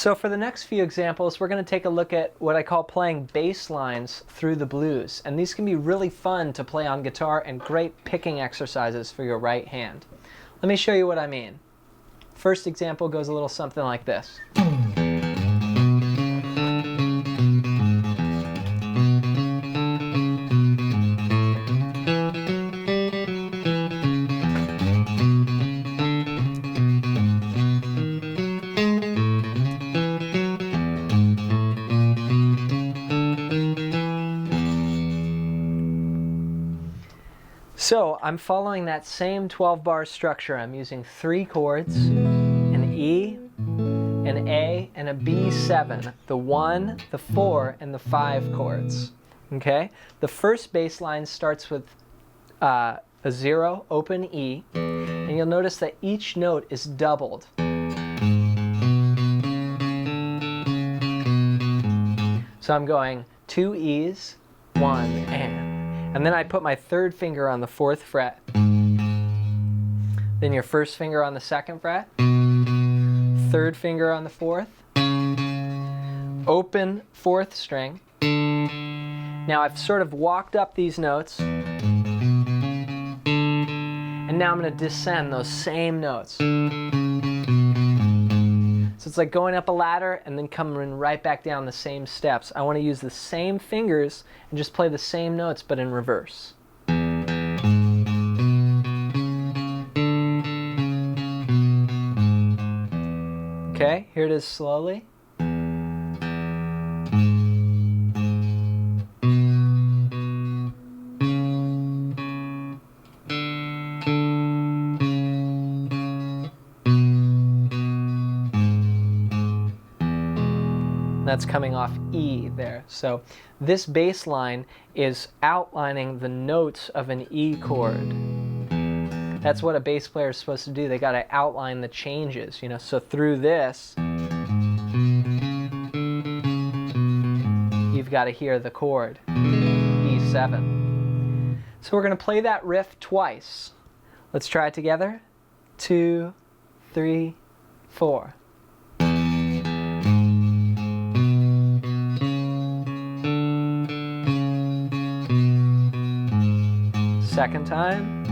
So for the next few examples, we're going to take a look at what I call playing bass lines through the blues. And these can be really fun to play on guitar and great picking exercises for your right hand. Let me show you what I mean. First example goes a little something like this. So I'm following that same 12-bar structure. I'm using 3 chords, an E, an A, and a B7, the 1, the 4, and the 5 chords. Okay? The first bass line starts with a 0, open E, and you'll notice that each note is doubled. So I'm going 2 E's, 1, and then I put my 3rd finger on the 4th fret. Then your 1st finger on the 2nd fret. 3rd finger on the 4th. Open 4th string. Now I've sort of walked up these notes. And now I'm going to descend those same notes. So it's like going up a ladder and then coming right back down the same steps. I want to use the same fingers and just play the same notes but in reverse. Okay, here it is slowly. That's coming off E there. So this bass line is outlining the notes of an E chord. That's what a bass player is supposed to do. They got to outline the changes, you know. So through this, you've got to hear the chord, E7. So we're going to play that riff twice. Let's try it together. 2, 3, 4. Second time.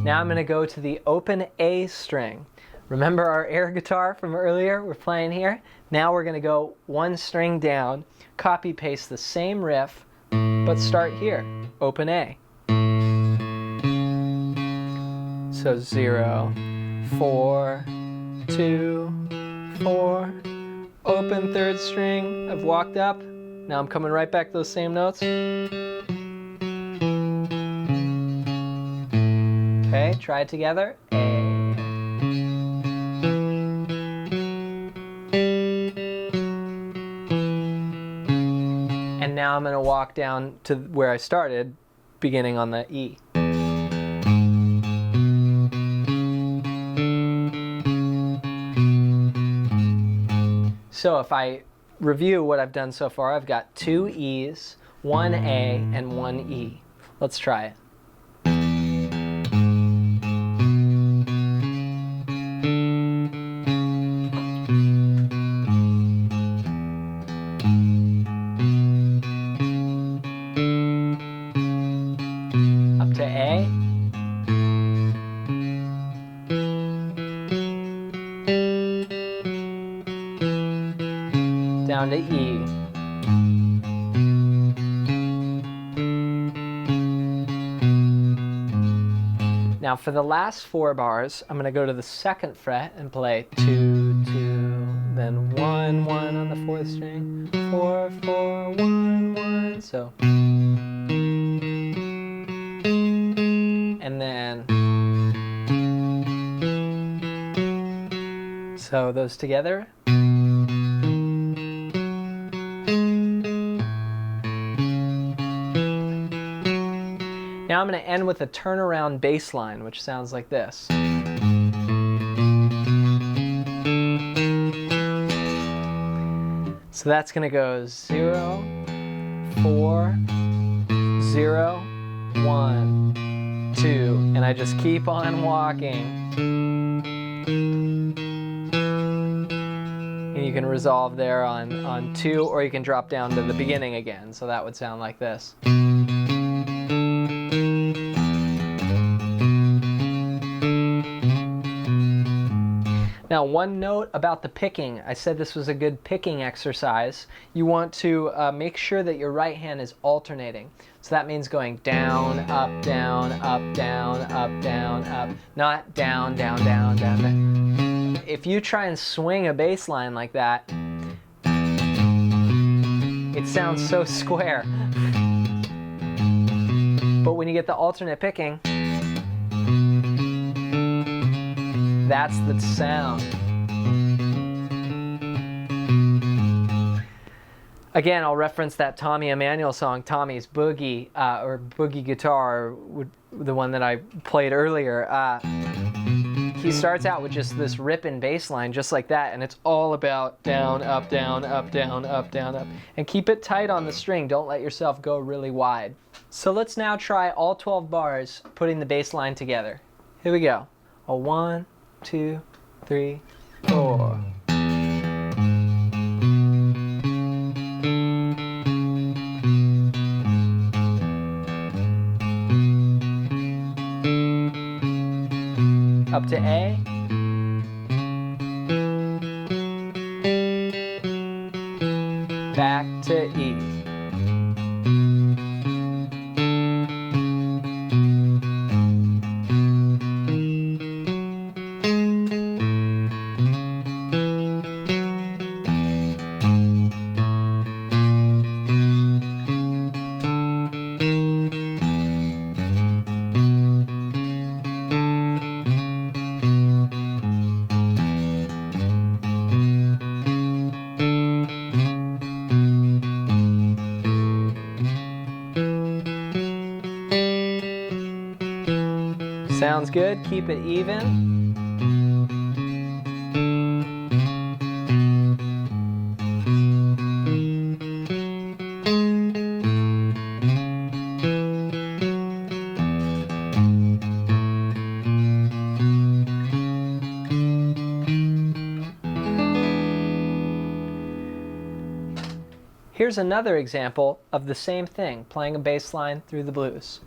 Now I'm going to go to the open A string. Remember our air guitar from earlier? We're playing here. Now we're going to go 1 string down, copy paste the same riff, but start here, open A. So 0, 4, 2, 4. Open 3rd string, I've walked up. Now I'm coming right back to those same notes. Okay, try it together. A. And now I'm going to walk down to where I started, beginning on the E. So if I review what I've done so far, I've got 2 E's, 1 A, and 1 E. Let's try it. Up to A. Down to E. Now for the last 4 bars, I'm going to go to the 2nd fret and play 2, 2, then 1, 1 on the 4th string, 4, 4, 1, 1, so. And then, so those together. Now I'm going to end with a turnaround bass line, which sounds like this. So that's going to go 0, 4, 0, 1. 2, and I just keep on walking. And you can resolve there on 2, or you can drop down to the beginning again. So that would sound like this. Now, one note about the picking. I said this was a good picking exercise. You want to make sure that your right hand is alternating. So that means going down, up, down, up, down, up, down, up. Not down, down, down, down, down. If you try and swing a bass line like that, it sounds so square. But when you get the alternate picking, that's the sound. Again, I'll reference that Tommy Emmanuel song, Tommy's Boogie, or Boogie Guitar, the one that I played earlier. He starts out with just this ripping bass line, just like that, and it's all about down, up, down, up, down, up, down, up. And keep it tight on the string. Don't let yourself go really wide. So let's now try all 12 bars, putting the bass line together. Here we go. A 1, 2, 3, 4. Up to A. Back to E. Sounds good. Keep it even. Here's another example of the same thing, playing a bass line through the blues.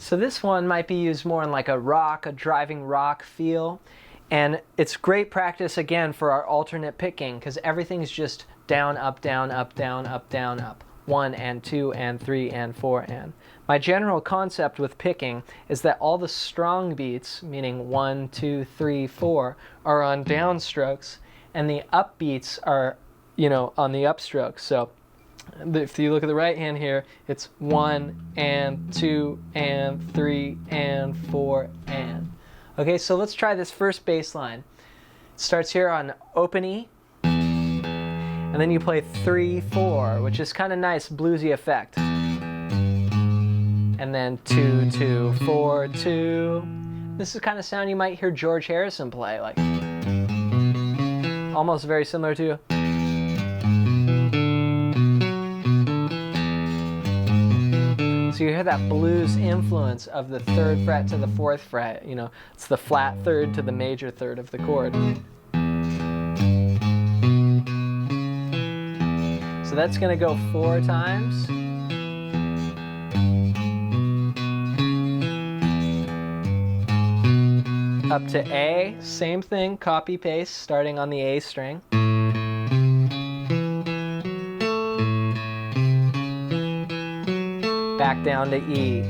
So this one might be used more in like a driving rock feel. And it's great practice, again, for our alternate picking, because everything's just down, up, down, up, down, up, down, up. 1 and 2 and 3 and 4 and. My general concept with picking is that all the strong beats, meaning 1, 2, 3, 4, are on downstrokes, and the up beats are, on the upstrokes. So if you look at the right hand here, it's 1 and 2 and 3 and 4 and. Okay, so let's try this first bass line. It starts here on open E, and then you play 3, 4, which is kind of nice, bluesy effect. And then 2, 2, 4, 2. This is the kind of sound you might hear George Harrison play, like almost very similar to. So you hear that blues influence of the 3rd fret to the 4th fret. It's the flat 3rd to the major 3rd of the chord. So that's going to go 4 times. Up to A, same thing, copy paste, starting on the A string. Back down to E.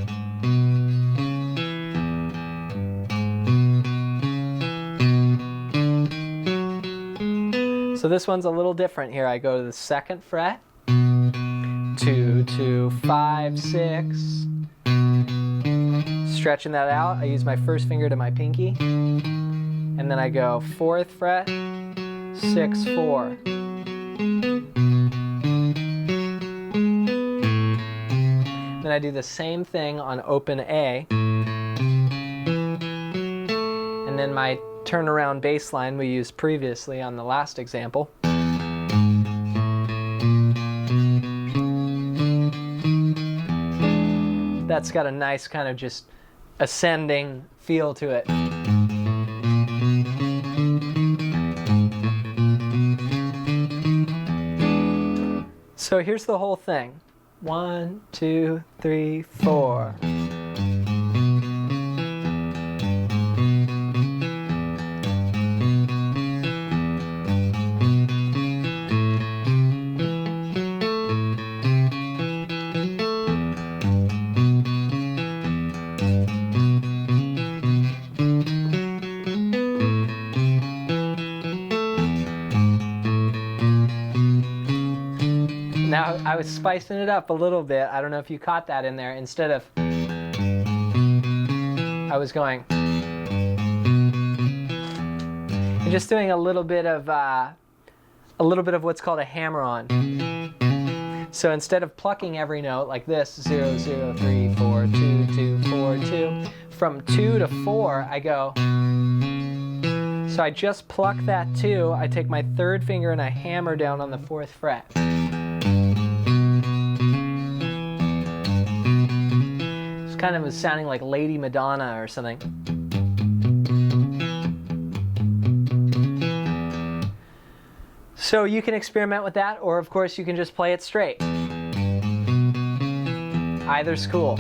So this one's a little different here. I go to the 2nd fret, 2, 2, 5, 6. Stretching that out, I use my first finger to my pinky, and then I go 4th fret, 6, 4. Then I do the same thing on open A. And then my turnaround bass line we used previously on the last example. That's got a nice kind of just ascending feel to it. So here's the whole thing. 1, 2, 3, 4. Now I was spicing it up a little bit. I don't know if you caught that in there. Instead of, I was going, and just doing a little bit of what's called a hammer-on. So instead of plucking every note like this, 0, 0, 3, 4, 2, 2, 4, 2, from 2 to 4, I go. So I just pluck that 2. I take my 3rd finger and I hammer down on the 4th fret. Kind of was sounding like Lady Madonna or something. So you can experiment with that, or of course you can just play it straight. Either's cool.